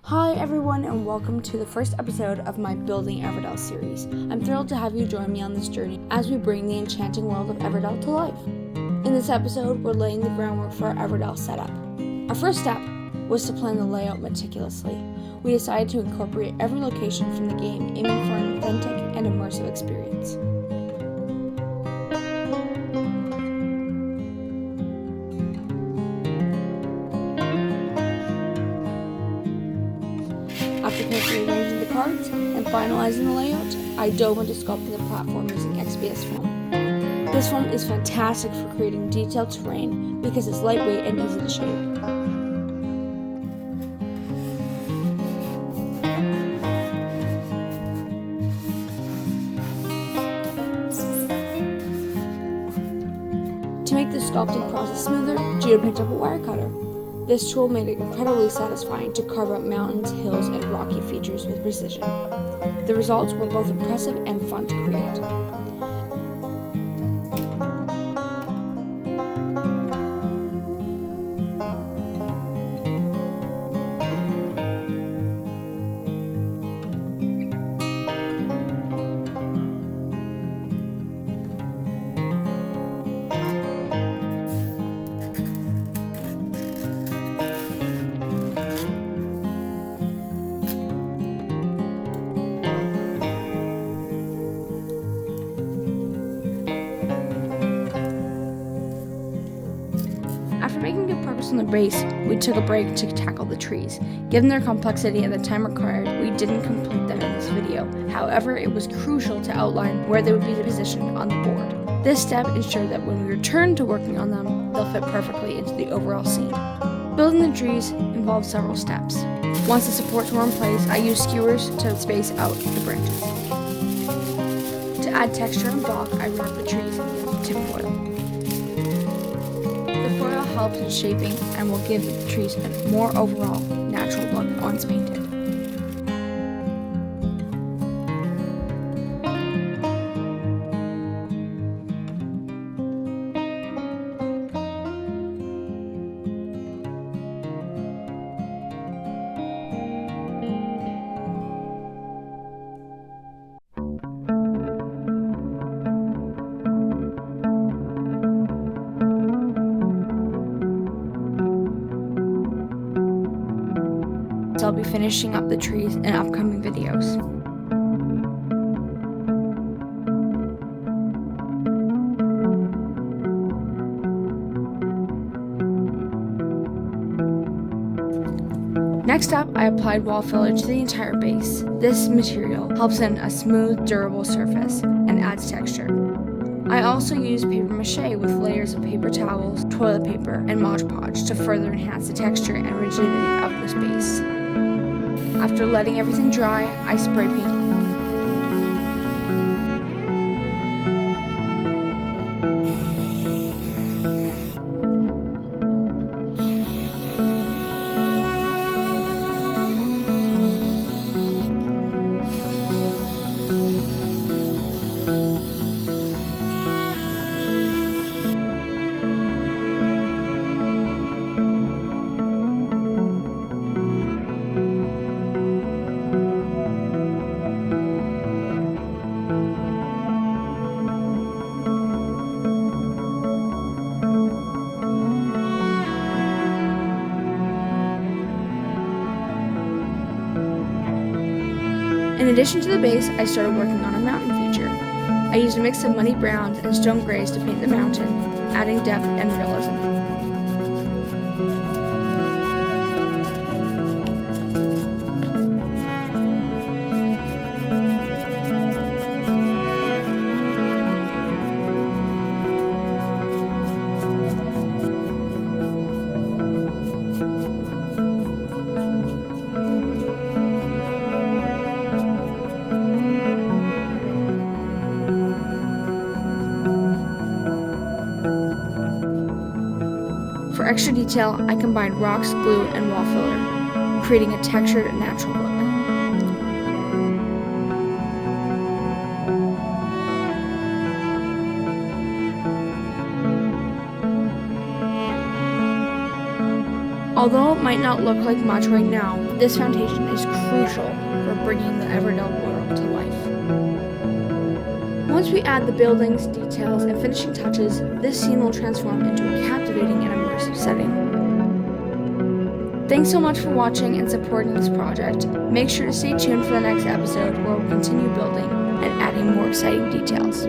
Hi everyone and welcome to the first episode of my Building Everdell series. I'm thrilled to have you join me on this journey as we bring the enchanting world of Everdell to life. In this episode, we're laying the groundwork for our Everdell setup. Our first step was to plan the layout meticulously. We decided to incorporate every location from the game, aiming for an authentic and immersive experience. After carefully arranging the cards and finalizing the layout, I dove into sculpting the platform using XPS foam. This foam is fantastic for creating detailed terrain because it's lightweight and easy to shape. To make the sculpting process smoother, Judah picked up a wire cutter. This tool made it incredibly satisfying to carve out mountains, hills, and rocky features with precision. The results were both impressive and fun to create. After making good progress on the base, we took a break to tackle the trees. Given their complexity and the time required, we didn't complete them in this video. However, it was crucial to outline where they would be positioned on the board. This step ensured that when we return to working on them, they'll fit perfectly into the overall scene. Building the trees involved several steps. Once the supports were in place, I used skewers to space out the branches. To add texture and block, I wrapped the trees in tinfoil. The foil helps in shaping and will give the trees a more overall natural look once painted. I'll be finishing up the trees in upcoming videos. Next up, I applied wall filler to the entire base. This material helps in a smooth, durable surface and adds texture. I also used paper mache with layers of paper towels, toilet paper, and Mod Podge to further enhance the texture and rigidity of this base. After letting everything dry, I spray painted. In addition to the base, I started working on a mountain feature. I used a mix of muddy browns and stone grays to paint the mountain, adding depth and realism. For extra detail, I combined rocks, glue, and wall filler, creating a textured, natural look. Although it might not look like much right now, this foundation is crucial for bringing the Everdell world to life. Once we add the buildings, details, and finishing touches, this scene will transform into a captivating and immersive setting. Thanks so much for watching and supporting this project. Make sure to stay tuned for the next episode where we'll continue building and adding more exciting details.